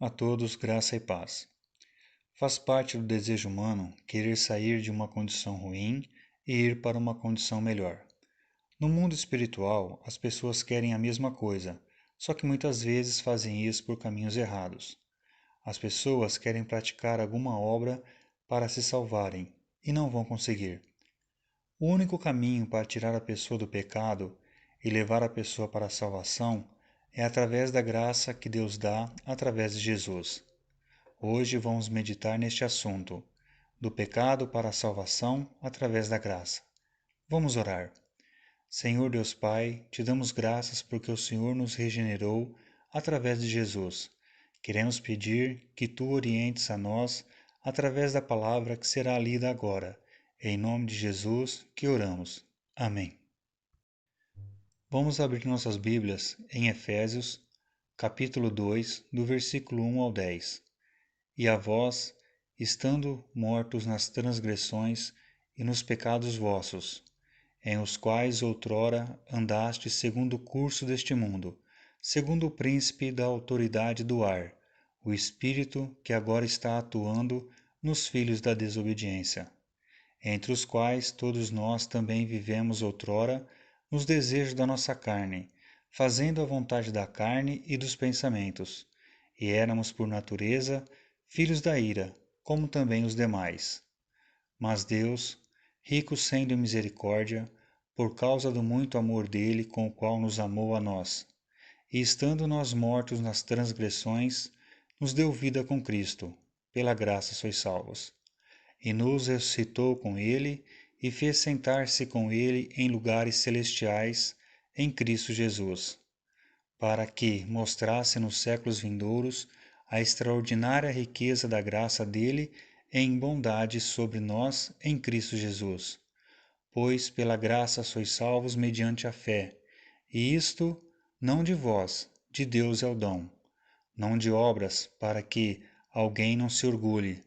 A todos, graça e paz. Faz parte do desejo humano querer sair de uma condição ruim e ir para uma condição melhor. No mundo espiritual, as pessoas querem a mesma coisa, só que muitas vezes fazem isso por caminhos errados. As pessoas querem praticar alguma obra para se salvarem e não vão conseguir. O único caminho para tirar a pessoa do pecado e levar a pessoa para a salvação é através da graça que Deus dá através de Jesus. Hoje vamos meditar neste assunto, do pecado para a salvação através da graça. Vamos orar. Senhor Deus Pai, te damos graças porque o Senhor nos regenerou através de Jesus. Queremos pedir que tu orientes a nós através da palavra que será lida agora. Em nome de Jesus que oramos. Amém. Vamos abrir nossas Bíblias em Efésios, capítulo 2, do versículo 1 ao 10. E a vós, estando mortos nas transgressões e nos pecados vossos, em os quais outrora andastes segundo o curso deste mundo, segundo o príncipe da autoridade do ar, o espírito que agora está atuando nos filhos da desobediência, entre os quais todos nós também vivemos outrora nos desejos da nossa carne, fazendo a vontade da carne e dos pensamentos, e éramos por natureza filhos da ira, como também os demais. Mas Deus, rico sendo em misericórdia, por causa do muito amor dele com o qual nos amou a nós, e estando nós mortos nas transgressões, nos deu vida com Cristo, pela graça sois salvos. E nos ressuscitou com ele e fez sentar-se com ele em lugares celestiais em Cristo Jesus, para que mostrasse nos séculos vindouros a extraordinária riqueza da graça dele em bondade sobre nós em Cristo Jesus. Pois pela graça sois salvos mediante a fé, e isto não de vós, de Deus é o dom, não de obras, para que alguém não se orgulhe,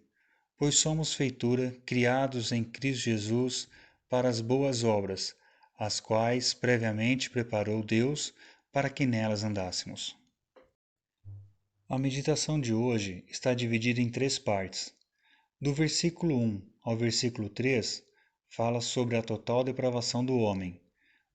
pois somos feitura, criados em Cristo Jesus para as boas obras, as quais previamente preparou Deus para que nelas andássemos. A meditação de hoje está dividida em 3 partes. Do versículo 1 ao versículo 3, fala sobre a total depravação do homem.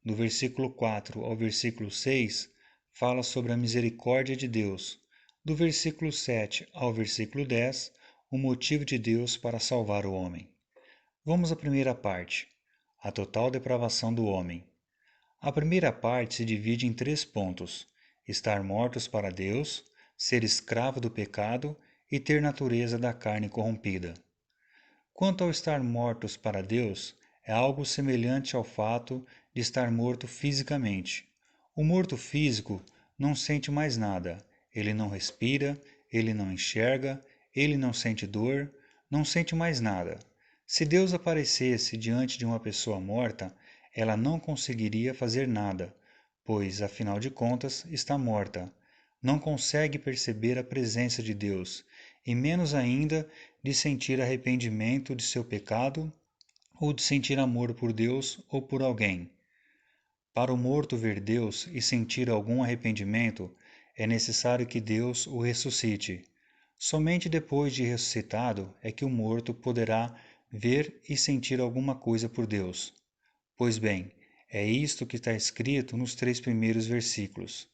Do versículo 4 ao versículo 6, fala sobre a misericórdia de Deus. Do versículo 7 ao versículo 10, o motivo de Deus para salvar o homem. Vamos à primeira parte, a total depravação do homem. A primeira parte se divide em 3 pontos: estar mortos para Deus, ser escravo do pecado e ter natureza da carne corrompida. Quanto ao estar mortos para Deus, é algo semelhante ao fato de estar morto fisicamente. O morto físico não sente mais nada, ele não respira, ele não enxerga, ele não sente dor, não sente mais nada. Se Deus aparecesse diante de uma pessoa morta, ela não conseguiria fazer nada, pois, afinal de contas, está morta. Não consegue perceber a presença de Deus, e menos ainda de sentir arrependimento de seu pecado ou de sentir amor por Deus ou por alguém. Para o morto ver Deus e sentir algum arrependimento, é necessário que Deus o ressuscite. Somente depois de ressuscitado é que o morto poderá ver e sentir alguma coisa por Deus. Pois bem, é isto que está escrito nos 3 primeiros versículos.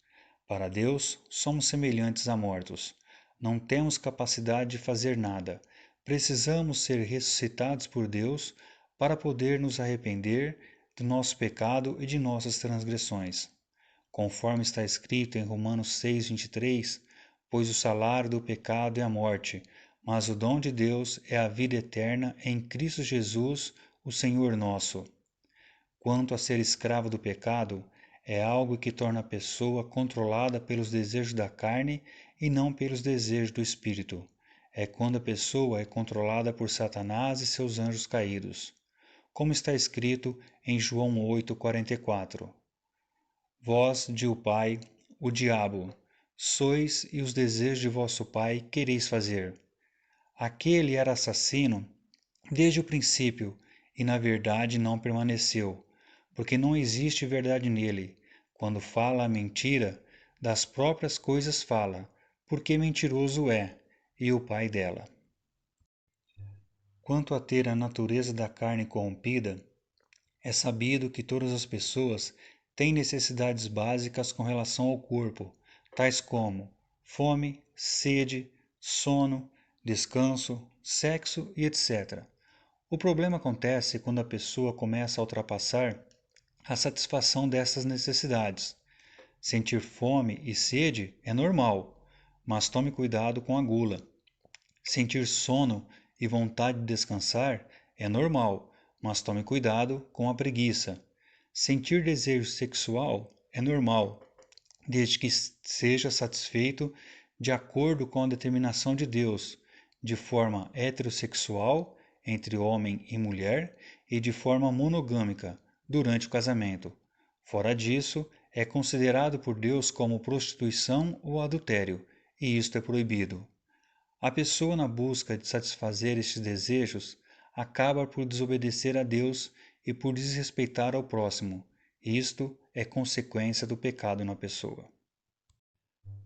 Para Deus, somos semelhantes a mortos. Não temos capacidade de fazer nada. Precisamos ser ressuscitados por Deus para poder nos arrepender do nosso pecado e de nossas transgressões. Conforme está escrito em Romanos 6:23, pois o salário do pecado é a morte, mas o dom de Deus é a vida eterna em Cristo Jesus, o Senhor nosso. Quanto a ser escravo do pecado, é algo que torna a pessoa controlada pelos desejos da carne e não pelos desejos do espírito. É quando a pessoa é controlada por Satanás e seus anjos caídos. Como está escrito em João 8:44. Vós de o Pai, o diabo, sois e os desejos de vosso pai quereis fazer. Aquele era assassino desde o princípio e na verdade não permaneceu, porque não existe verdade nele. Quando fala a mentira, das próprias coisas fala, porque mentiroso é, e o pai dela. Quanto a ter a natureza da carne corrompida, é sabido que todas as pessoas têm necessidades básicas com relação ao corpo, tais como fome, sede, sono, descanso, sexo e etc. O problema acontece quando a pessoa começa a ultrapassar a satisfação dessas necessidades. Sentir fome e sede é normal, mas tome cuidado com a gula. Sentir sono e vontade de descansar é normal, mas tome cuidado com a preguiça. Sentir desejo sexual é normal, desde que seja satisfeito de acordo com a determinação de Deus, de forma heterossexual, entre homem e mulher, e de forma monogâmica, durante o casamento. Fora disso, é considerado por Deus como prostituição ou adultério, e isto é proibido. A pessoa, na busca de satisfazer estes desejos, acaba por desobedecer a Deus e por desrespeitar ao próximo. Isto é consequência do pecado na pessoa.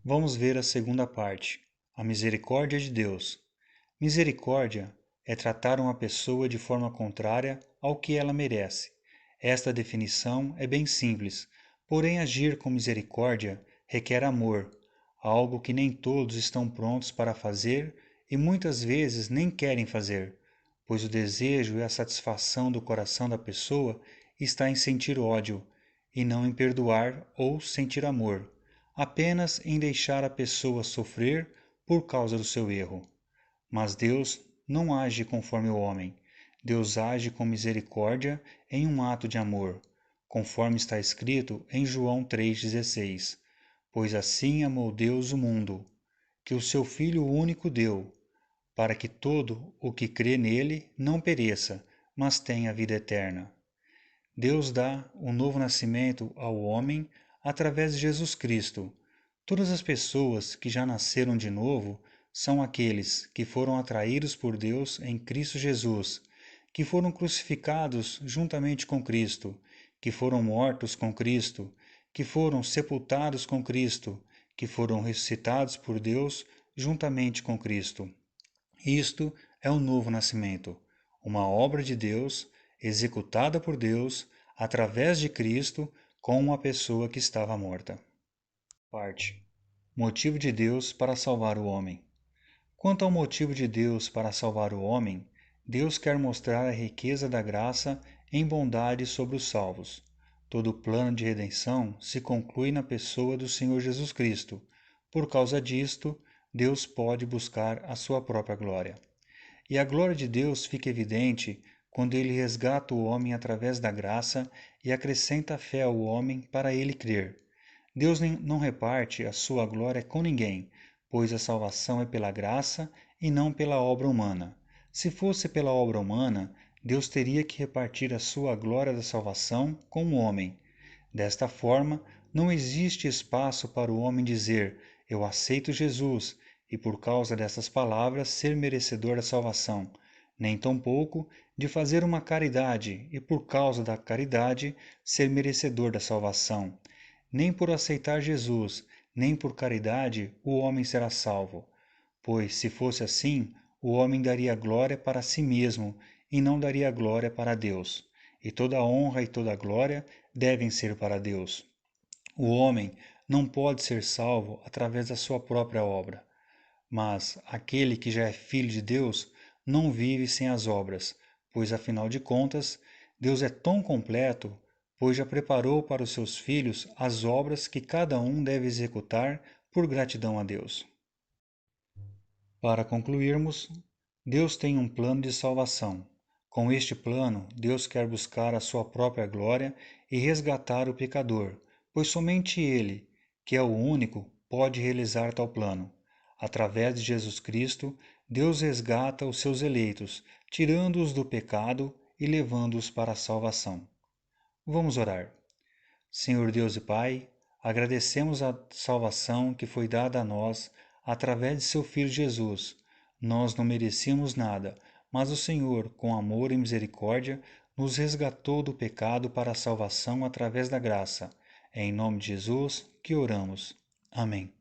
Vamos ver a segunda parte, a misericórdia de Deus. Misericórdia é tratar uma pessoa de forma contrária ao que ela merece. Esta definição é bem simples, porém agir com misericórdia requer amor, algo que nem todos estão prontos para fazer e muitas vezes nem querem fazer, pois o desejo e a satisfação do coração da pessoa está em sentir ódio e não em perdoar ou sentir amor, apenas em deixar a pessoa sofrer por causa do seu erro. Mas Deus não age conforme o homem. Deus age com misericórdia em um ato de amor, conforme está escrito em João 3,16. Pois assim amou Deus o mundo, que o seu Filho único deu, para que todo o que crê nele não pereça, mas tenha vida eterna. Deus dá o novo nascimento ao homem através de Jesus Cristo. Todas as pessoas que já nasceram de novo são aqueles que foram atraídos por Deus em Cristo Jesus, que foram crucificados juntamente com Cristo, que foram mortos com Cristo, que foram sepultados com Cristo, que foram ressuscitados por Deus juntamente com Cristo. Isto é o novo nascimento, uma obra de Deus, executada por Deus, através de Cristo, com uma pessoa que estava morta. Parte. Motivo de Deus para salvar o homem. Quanto ao motivo de Deus para salvar o homem, Deus quer mostrar a riqueza da graça em bondade sobre os salvos. Todo o plano de redenção se conclui na pessoa do Senhor Jesus Cristo. Por causa disto, Deus pode buscar a sua própria glória. E a glória de Deus fica evidente quando ele resgata o homem através da graça e acrescenta fé ao homem para ele crer. Deus não reparte a sua glória com ninguém, pois a salvação é pela graça e não pela obra humana. Se fosse pela obra humana, Deus teria que repartir a sua glória da salvação com o homem. Desta forma, não existe espaço para o homem dizer: Eu aceito Jesus, e por causa dessas palavras ser merecedor da salvação, nem tampouco de fazer uma caridade e por causa da caridade ser merecedor da salvação. Nem por aceitar Jesus, nem por caridade o homem será salvo. Pois, se fosse assim, o homem daria glória para si mesmo e não daria glória para Deus. E toda a honra e toda a glória devem ser para Deus. O homem não pode ser salvo através da sua própria obra. Mas aquele que já é filho de Deus não vive sem as obras, pois afinal de contas, Deus é tão completo, pois já preparou para os seus filhos as obras que cada um deve executar por gratidão a Deus. Para concluirmos, Deus tem um plano de salvação. Com este plano, Deus quer buscar a sua própria glória e resgatar o pecador, pois somente Ele, que é o único, pode realizar tal plano. Através de Jesus Cristo, Deus resgata os seus eleitos, tirando-os do pecado e levando-os para a salvação. Vamos orar. Senhor Deus e Pai, agradecemos a salvação que foi dada a nós através de seu Filho Jesus. Nós não merecíamos nada, mas o Senhor, com amor e misericórdia, nos resgatou do pecado para a salvação através da graça. É em nome de Jesus que oramos. Amém.